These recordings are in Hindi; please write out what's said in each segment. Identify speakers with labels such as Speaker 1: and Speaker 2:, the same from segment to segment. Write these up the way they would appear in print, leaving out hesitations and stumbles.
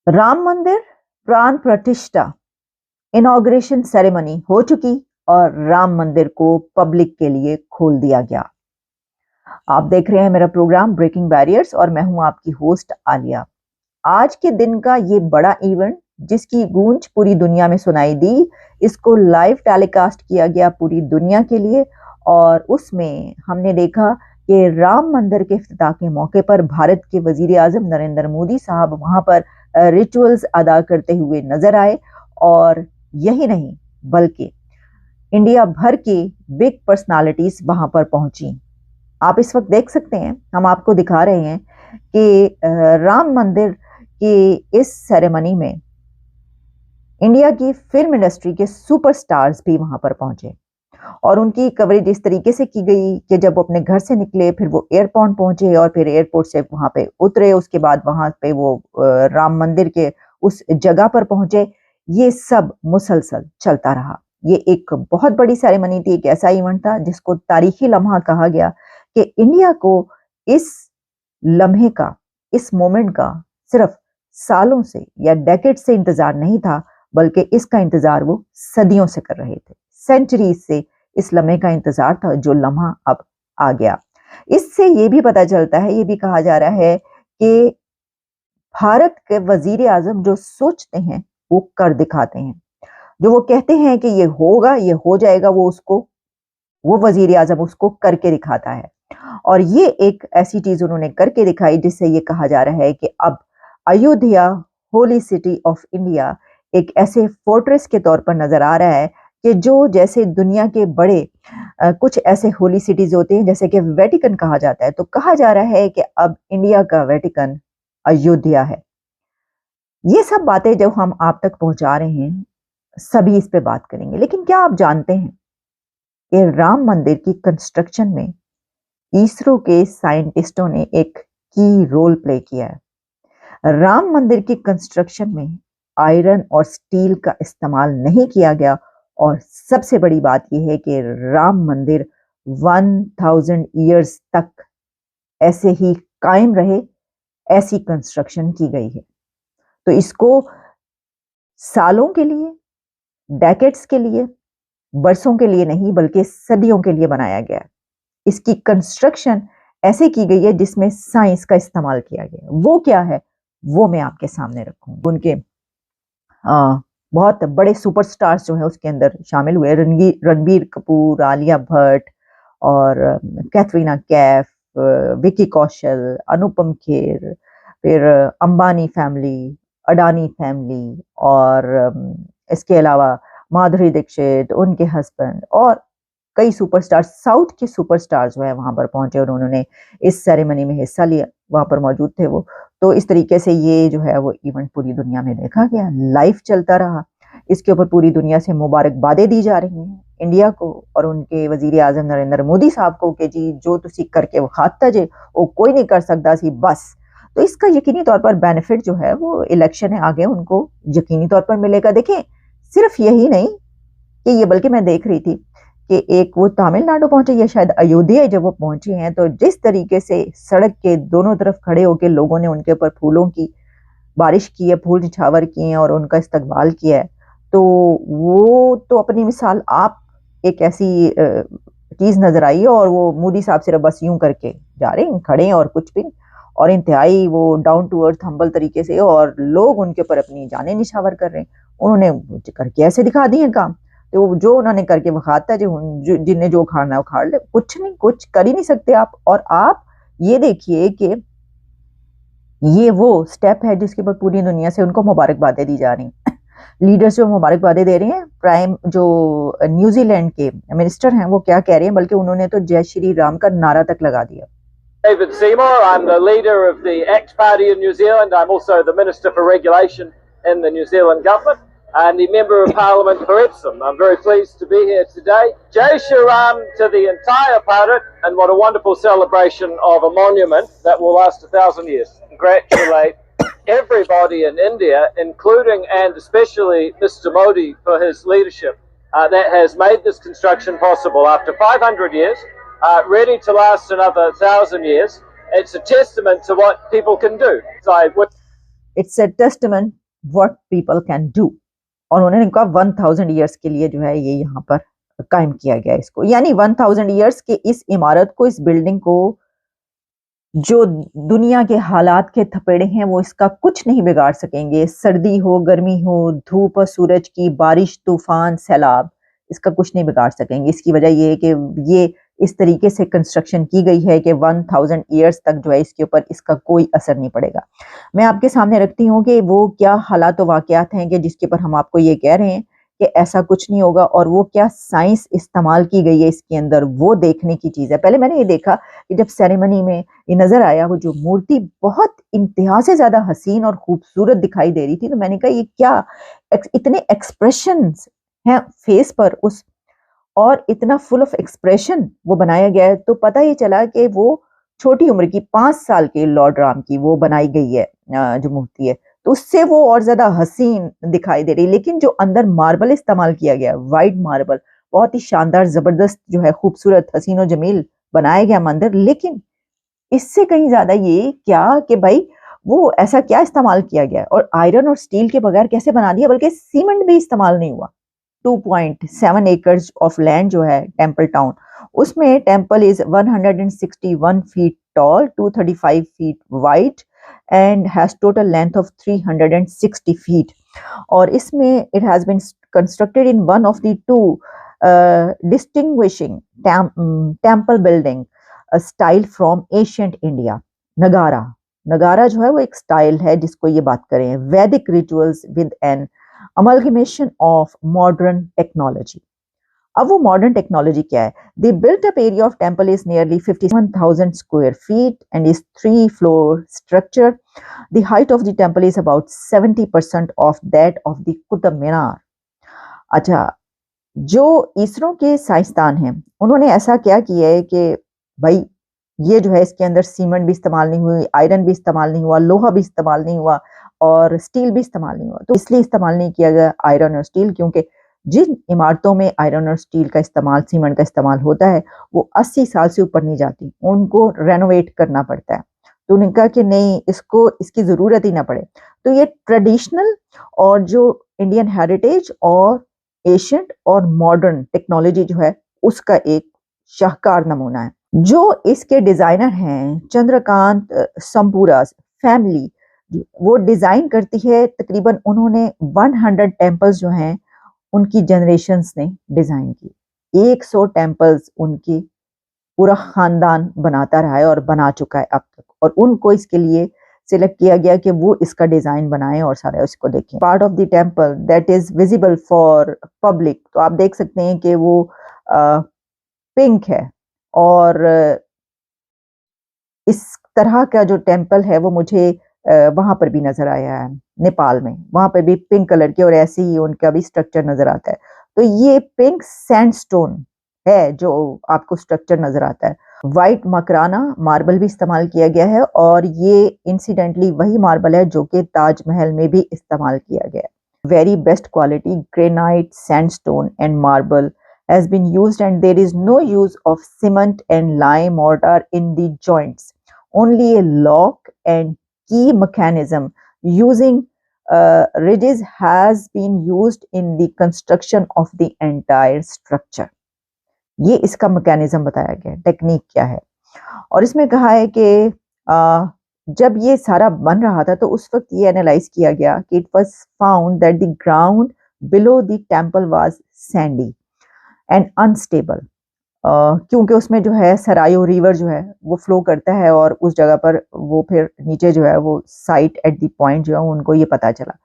Speaker 1: राम मंदिर प्राण प्रतिष्ठा इनॉग्रेशन सेरेमनी हो चुकी और राम मंदिर को पब्लिक के लिए खोल दिया गया। आप देख रहे हैं मेरा प्रोग्राम ब्रेकिंग बैरियर्स और मैं हूं आपकी होस्ट आलिया। आज के दिन का ये बड़ा इवेंट जिसकी गूंज पूरी दुनिया में सुनाई दी, इसको लाइव टेलीकास्ट किया गया पूरी दुनिया के लिए और उसमें हमने देखा कि राम मंदिर के इफ्तिताह के मौके पर भारत के वजीर आजम नरेंद्र मोदी साहब वहां पर रिचुअल्स अदा करते हुए नजर आए और यही नहीं बल्कि इंडिया भर की बिग पर्सनालिटीज वहां पर पहुंची। आप इस वक्त देख सकते हैं, हम आपको दिखा रहे हैं कि राम मंदिर की इस सेरेमनी में इंडिया की फिल्म इंडस्ट्री के सुपरस्टार्स भी वहां पर पहुंचे और उनकी कवरेज इस तरीके से की गई कि जब वो अपने घर से निकले फिर वो एयरपोर्ट पहुंचे और फिर एयरपोर्ट से वहां पे उतरे, उसके बाद वहां पे वो राम मंदिर के उस जगह पर पहुंचे। ये सब मुसलसल चलता रहा। ये एक बहुत बड़ी सेरेमनी थी, एक ऐसा इवेंट था जिसको तारीखी लम्हा कहा गया कि इंडिया को इस लम्हे का, इस मोमेंट का सिर्फ सालों से या डेकेड से इंतजार नहीं था, बल्कि इसका इंतजार वो सदियों से कर रहे थे। सेंचुरीज से इस लम्हे का इंतजार था, जो लम्हा अब आ गया। इससे ये भी पता चलता है, ये भी कहा जा रहा है कि भारत के वजीर आजम जो सोचते हैं वो कर दिखाते हैं। जो वो कहते हैं कि ये होगा, ये हो जाएगा, वो वजीर आजम उसको करके दिखाता है। और ये एक ऐसी चीज उन्होंने करके दिखाई जिससे ये कहा जा रहा है कि अब Ayodhya holy city of India एक ऐसे फोर्ट्रेस के तौर पर नजर आ रहा है कि जो जैसे दुनिया के बड़े कुछ ऐसे होली सिटीज होते हैं, जैसे कि वेटिकन कहा जाता है, तो कहा जा रहा है कि अब इंडिया का वेटिकन अयोध्या है। ये सब बातें जब हम आप तक पहुंचा रहे हैं, सभी इस पे बात करेंगे। लेकिन क्या आप जानते हैं कि राम मंदिर की कंस्ट्रक्शन में इसरो के साइंटिस्टों ने एक की रोल प्ले किया है। राम मंदिर की कंस्ट्रक्शन में आयरन और स्टील का इस्तेमाल नहीं किया गया और सबसे बड़ी बात यह है कि राम मंदिर 1000 ईयर्स तक ऐसे ही कायम रहे, ऐसी कंस्ट्रक्शन की गई है। तो इसको सालों के लिए, डेकेड्स के लिए, बरसों के लिए नहीं बल्कि सदियों के लिए बनाया गया है। इसकी कंस्ट्रक्शन ऐसे की गई है जिसमें साइंस का इस्तेमाल किया गया। वो क्या है वो मैं आपके सामने रखूंगी। उनके बहुत बड़े सुपरस्टार्स जो है उसके अंदर शामिल हुए, रणबीर कपूर, आलिया भट्ट और कैटरीना कैफ, विकी कौशल, अनुपम खेर, फिर अंबानी फैमिली, अडानी फैमिली और इसके अलावा माधुरी दीक्षित, उनके हस्बैंड और कई सुपरस्टार्स, साउथ के सुपरस्टार्स जो है वहां पर पहुंचे और उन्होंने इस सेरेमनी में हिस्सा लिया, वहां पर मौजूद थे वो। तो इस तरीके से ये जो है वो इवेंट पूरी दुनिया में देखा गया, लाइव चलता रहा। इसके ऊपर पूरी दुनिया से मुबारकबादें दी जा रही हैं इंडिया को और उनके वजीर आजम नरेंद्र मोदी साहब को कि जी जो तुसी करके विखाता जे वो कोई नहीं कर सकता सी बस। तो इसका यकीनी तौर पर बेनिफिट जो है वो इलेक्शन है आगे उनको यकीनी तौर पर मिलेगा। देखें, सिर्फ यही नहीं कि ये, बल्कि मैं देख रही थी कि एक वो तमिलनाडु पहुंचे या शायद अयोध्या जब वो पहुंचे हैं, तो जिस तरीके से सड़क के दोनों तरफ खड़े होकर लोगों ने उनके ऊपर फूलों की बारिश की है, फूल निछावर किए हैं और उनका इस्तकबाल किया है, तो वो तो अपनी मिसाल आप एक ऐसी चीज नजर आई है। और वो मोदी साहब सिर्फ बस यूं करके जा रहे हैं, खड़े हैं और कुछ भी, और इंतहाई वो डाउन टू अर्थ हम्बल तरीके से, और लोग उनके ऊपर अपनी जानें निछावर कर रहे हैं। उन्होंने करके ऐसे दिखा दिए काम, तो जो उन्होंने करके बखाता जो जिन्हें जो खाना है वो खा ले, कुछ नहीं, कुछ कर ही नहीं सकते आप। और आप ये देखिए कि ये वो स्टेप है जिसके ऊपर पूरी दुनिया से उनको मुबारकबादें दी जा रही हैं। लीडर्स जो मुबारकबादें दे रहे हैं, प्राइम जो न्यूजीलैंड के मिनिस्टर हैं वो क्या कह रहे हैं, बल्कि उन्होंने तो जय श्री राम का नारा तक लगा दिया।
Speaker 2: David Seymour, I'm the leader of the ACT Party in New Zealand. I'm also the Minister for Regulation in the New Zealand government and the Member of Parliament for Epsom. I'm very pleased to be here today. Jai Shri Ram to the entire Bharat, and what a wonderful celebration of a monument that will last 1,000 years. Congratulate everybody in India, including and especially Mr. Modi for his leadership that has made this construction possible after 500 years. Ready to last another 1,000 years. It's a testament to what people can do. So
Speaker 1: it's a testament what people can do. और उन्होंने कहा 1000 ईयर्स के लिए जो है ये यहाँ पर कायम किया गया इसको, यानी 1000 ईयर्स के इस इमारत को, इस बिल्डिंग को, जो दुनिया के हालात के थपेड़े हैं वो इसका कुछ नहीं बिगाड़ सकेंगे। सर्दी हो, गर्मी हो, धूप और सूरज की, बारिश, तूफान, सैलाब, इसका कुछ नहीं बिगाड़ सकेंगे। इसकी वजह ये है कि ये इस तरीके से कंस्ट्रक्शन की गई है कि 1000 ईयर्स तक जो है इसके ऊपर इसका कोई असर नहीं पड़ेगा। मैं आपके सामने रखती हूँ कि वो क्या हालात व वाकयात हैं कि जिसके ऊपर हम आपको ये कह रहे हैं कि ऐसा कुछ नहीं होगा, और वो क्या साइंस इस्तेमाल की गई है इसके अंदर, वो देखने की चीज़ है। पहले मैंने ये देखा कि जब सेरेमनी में ये नजर आया, वो जो मूर्ति बहुत इंतहा से ज्यादा हसीन और खूबसूरत दिखाई दे रही थी, तो मैंने कहा ये क्या इतने एक्सप्रेशंस हैं फेस पर उस, और इतना फुल ऑफ एक्सप्रेशन वो बनाया गया है। तो पता ये चला कि वो छोटी उम्र की 5 साल के लॉर्ड राम की वो बनाई गई है जो मूर्ति है, तो उससे वो और ज्यादा हसीन दिखाई दे रही। लेकिन जो अंदर मार्बल इस्तेमाल किया गया, व्हाइट मार्बल, बहुत ही शानदार, जबरदस्त जो है, खूबसूरत, हसीन और जमील बनाया गया मंदिर। लेकिन इससे कहीं ज्यादा ये क्या कि भाई वो ऐसा क्या इस्तेमाल किया गया, और आयरन और स्टील के बगैर कैसे बना दिया, बल्कि सीमेंट भी इस्तेमाल नहीं हुआ। 2.7 एकर्स ऑफ लैंड जो है टेम्पल टाउन, उसमें temple is 161 feet tall, 235 feet wide and has total length of 360 feet. और इसमें it has been constructed in one of the two distinguishing temple building style from ancient India. Nagara, Nagara जो है वो एक स्टाइल है जिसको ये बात करें, वैदिक rituals with an amalgamation of modern technology। अब वो modern technology क्या है? The built-up area of temple is nearly 51,000 square feet and is 3-floor structure. The height of the temple is about 70% of that of the Qutub Minar। अच्छा, जो इसरो के साइंसदान हैं उन्होंने ऐसा क्या किया है कि भाई ये जो है इसके अंदर सीमेंट भी इस्तेमाल नहीं हुई, आयरन भी इस्तेमाल नहीं हुआ, लोहा भी इस्तेमाल नहीं हुआ और स्टील भी इस्तेमाल नहीं हुआ। तो इसलिए इस्तेमाल नहीं किया गया आयरन और स्टील, क्योंकि जिन इमारतों में आयरन और स्टील का इस्तेमाल, सीमेंट का इस्तेमाल होता है, वो 80 साल से ऊपर नहीं जाती, उनको रेनोवेट करना पड़ता है। तो उन्होंने कहा कि नहीं, इसको इसकी ज़रूरत ही ना पड़े। तो ये ट्रेडिशनल और जो इंडियन हेरिटेज और एशियंट और मॉडर्न टेक्नोलॉजी जो है उसका एक शाहकार नमूना है। जो इसके डिजाइनर हैं चंद्रकांत संपूरा फैमिली, वो डिजाइन करती है। तकरीबन उन्होंने 100 टेम्पल्स जो हैं उनकी जनरेशन्स ने डिजाइन की। 100 टेम्पल्स उनकी पूरा खानदान बनाता रहा है और बना चुका है अब तक, और उनको इसके लिए सिलेक्ट किया गया कि वो इसका डिजाइन बनाएं और सारा इसको देखें। Part of the temple that is visible for public, तो आप देख सकते हैं कि वो पिंक है, और इस तरह का जो टेम्पल है वो मुझे वहां पर भी नजर आया है नेपाल में, वहां पर भी पिंक कलर के और ऐसे ही उनका भी स्ट्रक्चर नजर आता है। तो ये पिंक सैंडस्टोन है जो आपको स्ट्रक्चर नजर आता है। व्हाइट मकराना मार्बल भी इस्तेमाल किया गया है, और ये इंसिडेंटली वही मार्बल है जो कि ताजमहल में भी इस्तेमाल किया गया है। Very best quality granite, sandstone and marble has been used, and there is no use of cement and lime mortar in the joints. Only a lock and key mechanism using ridges has been used in the construction of the entire structure। ये इसका मैकेनिज्म बताया गया, टेक्निक क्या है। और इसमें कहा है कि जब ये सारा बन रहा था तो उस वक्त ये एनालाइज किया गया कि it was found that the ground below the temple was Sandy and unstable, क्योंकि उसमें जो है सरायो रिवर जो है वो फ्लो करता है, और उस जगह पर वो फिर नीचे जो है वो साइट एट द पॉइंट जो है उनको ये पता चला।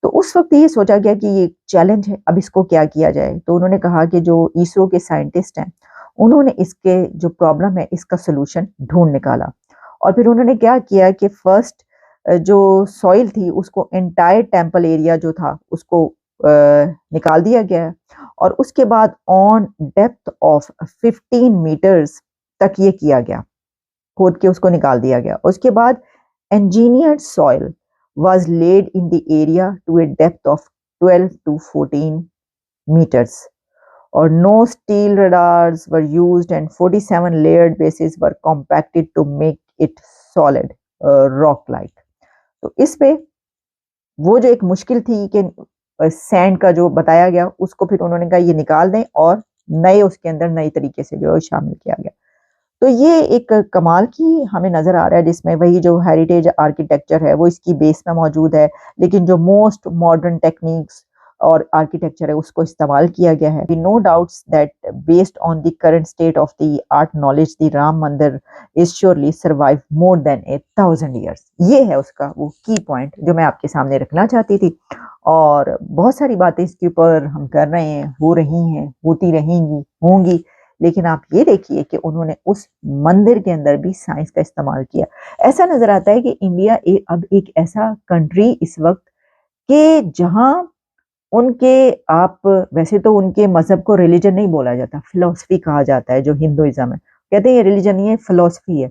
Speaker 1: तो उस वक्त ये सोचा गया कि ये चैलेंज है, अब इसको क्या किया जाए। तो उन्होंने कहा कि जो इसरो के साइंटिस्ट हैं उन्होंने इसके जो प्रॉब्लम है इसका सोल्यूशन ढूंढ निकाला। और फिर उन्होंने क्या किया कि फर्स्ट जो सॉइल थी उसको एंटायर टेम्पल एरिया जो था उसको निकाल दिया गया, और उसके बाद ऑन डेप्थ ऑफ 15 मीटर्स तक ये किया गया, खोद के उसको निकाल दिया गया। उसके बाद engineered soil was laid in the area to a depth of 12 to 14 meters, or no steel radars were used, and 47 layered bases were compacted to make it solid rock like। तो इस पे वो जो एक मुश्किल थी कि सैंड का जो बताया गया उसको फिर उन्होंने कहा ये निकाल दें और नए उसके अंदर नई तरीके से जो है शामिल किया गया। तो ये एक कमाल की हमें नज़र आ रहा है जिसमें वही जो हेरिटेज आर्किटेक्चर है वो इसकी बेस में मौजूद है, लेकिन जो मोस्ट मॉडर्न टेक्निक्स और आर्किटेक्चर है उसको इस्तेमाल किया गया है। No doubts that based on the current state of the art knowledge the Ram Mandir is surely survive more than 1000 years. ये है उसका वो की पॉइंट जो मैं आपके सामने रखना चाहती थी। और बहुत सारी बातें इसके ऊपर हम कर रहे हैं, हो रही हैं, होती रहेंगी, होंगी, लेकिन आप ये देखिए कि उन्होंने उस मंदिर के अंदर भी साइंस का इस्तेमाल किया। ऐसा नजर आता है कि इंडिया अब एक ऐसा कंट्री इस वक्त कि जहां उनके आप वैसे तो उनके मजहब को रिलीजन नहीं बोला जाता, फिलॉसफी कहा जाता है जो हिंदुइज्म है, कहते हैं ये रिलीजन नहीं है फिलॉसफी है,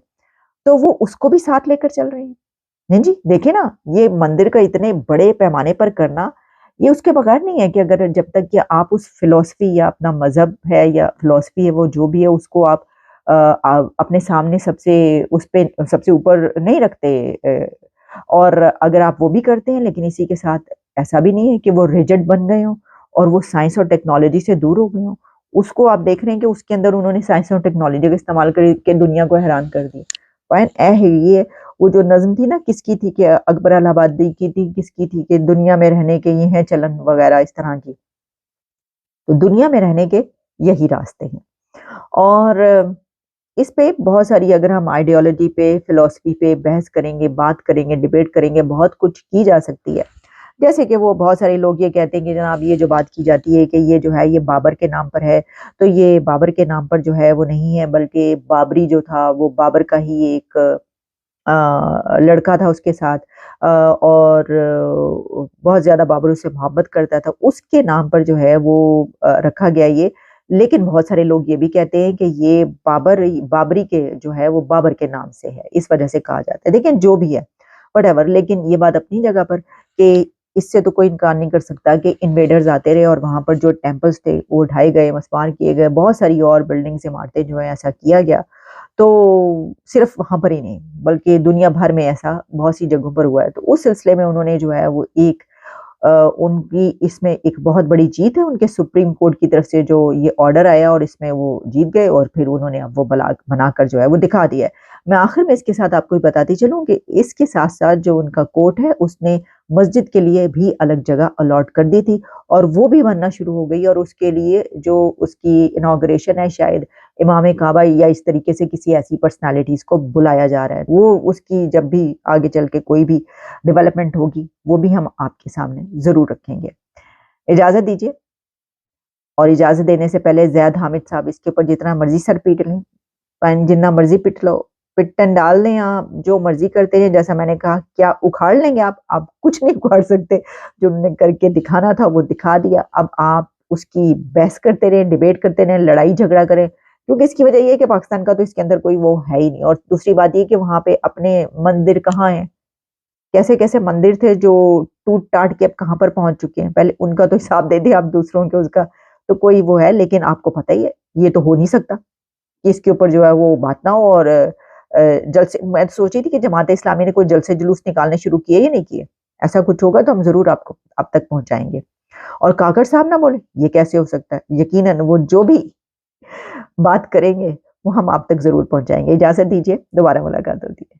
Speaker 1: तो वो उसको भी साथ लेकर चल रहे हैं। नहीं जी, देखिए ना, ये मंदिर का इतने बड़े पैमाने पर करना ये उसके बगैर नहीं है कि अगर जब तक कि आप उस फिलॉसफी या अपना मजहब है या फिलॉसफी है वो जो भी है उसको आप अपने सामने सबसे उस पे सबसे ऊपर नहीं रखते। और अगर आप वो भी करते हैं लेकिन इसी के साथ ऐसा भी नहीं है कि वो रिजिड बन गए हों और वो साइंस और टेक्नोलॉजी से दूर हो गए हों। उसको आप देख रहे हैं कि उसके अंदर उन्होंने साइंस और टेक्नोलॉजी का इस्तेमाल करके दुनिया को हैरान कर दिया। पॉइंट ए है ये, वो जो नज़्म थी ना किसकी थी कि अकबर इलाहाबादी की थी, किसकी थी कि दुनिया में रहने के ये हैं चलन वगैरह इस तरह की। तो दुनिया में रहने के यही रास्ते हैं। और इस पे बहुत सारी अगर हम आइडियोलॉजी पे, फिलॉसफी पे बहस करेंगे, बात करेंगे, डिबेट करेंगे, बहुत कुछ की जा सकती है। जैसे कि वो बहुत सारे लोग ये कहते हैं कि जनाब ये जो बात की जाती है कि ये जो है ये बाबर के नाम पर है, तो ये बाबर के नाम पर जो है वो नहीं है, बल्कि बाबरी जो था वो बाबर का ही एक लड़का था उसके साथ, और बहुत ज़्यादा बाबर उससे मोहब्बत करता था, उसके नाम पर जो है वो रखा गया ये। लेकिन बहुत सारे लोग ये भी कहते हैं कि ये बाबरी के जो है वो बाबर के नाम से है, इस वजह से कहा जाता है। देखिए जो भी है व्हाटएवर, लेकिन ये बात अपनी जगह पर कि इससे तो कोई इनकार नहीं कर सकता कि इन्वेडर्स आते रहे और वहाँ पर जो टेम्पल्स थे वो उठाए गए, मस्मार किए गए, बहुत सारी और बिल्डिंग्स इमारतें जो है ऐसा किया गया। तो सिर्फ वहाँ पर ही नहीं बल्कि दुनिया भर में ऐसा बहुत सी जगहों पर हुआ है। तो उस सिलसिले में उन्होंने जो है वो एक उनकी इसमें एक बहुत बड़ी जीत है उनके सुप्रीम कोर्ट की तरफ से जो ये ऑर्डर आया और इसमें वो जीत गए और फिर उन्होंने अब वो बनाकर जो है वो दिखा दिया है। मैं आखिर में इसके साथ आपको बताती चलूँ कि इसके साथ-साथ जो उनका कोर्ट है उसने मस्जिद के लिए भी अलग जगह अलॉट कर दी थी और वो भी बनना शुरू हो गई और उसके लिए जो उसकी इनॉग्रेशन है शायद इमाम काबा या इस तरीके से किसी ऐसी पर्सनैलिटीज़ को बुलाया जा रहा है। वो उसकी जब भी आगे चल के कोई भी डेवलपमेंट होगी वो भी हम आपके सामने ज़रूर रखेंगे। इजाज़त दीजिए और इजाज़त देने से पहले ज़ैद हामिद साहब इसके ऊपर जितना मर्ज़ी सर पीट लें, जितना मर्ज़ी पिट लो, पिटन डाल दें आप, जो मर्ज़ी करते हैं। जैसा मैंने कहा क्या उखाड़ लेंगे आप कुछ नहीं उखाड़ सकते। जो उन्होंने करके दिखाना था वो दिखा दिया। अब आप उसकी बहस करते रहें, डिबेट करते रहें, लड़ाई झगड़ा करें, क्योंकि इसकी वजह ये है कि पाकिस्तान का तो इसके अंदर कोई वो है ही नहीं। और दूसरी बात ये कि वहाँ पे अपने मंदिर कहाँ हैं? कैसे-कैसे मंदिर थे जो टूट-टाट के अब कहाँ पर पहुँच चुके हैं। पहले उनका तो हिसाब दे दें आप दूसरों के उसका, तो कोई वो है, लेकिन आपको पता ही है, ये तो हो नहीं सकता कि इसके ऊपर जो है वो बात ना हो। और जलसे मैं तो सोच रही थी कि जमात-ए-इस्लामी ने कोई जलसे-जुलूस निकालने शुरू किए या नहीं किए? ऐसा कुछ होगा तो हम ज़रूर आपको आप तक पहुँचाएँगे। और काकड़ साहब ना बोले, ये कैसे हो सकता है? यकीनन वो जो भी बात करेंगे, वो हम आप तक ज़रूर पहुँचाएँगे। इजाज़त दीजिए, दोबारा मुलाकात होती है।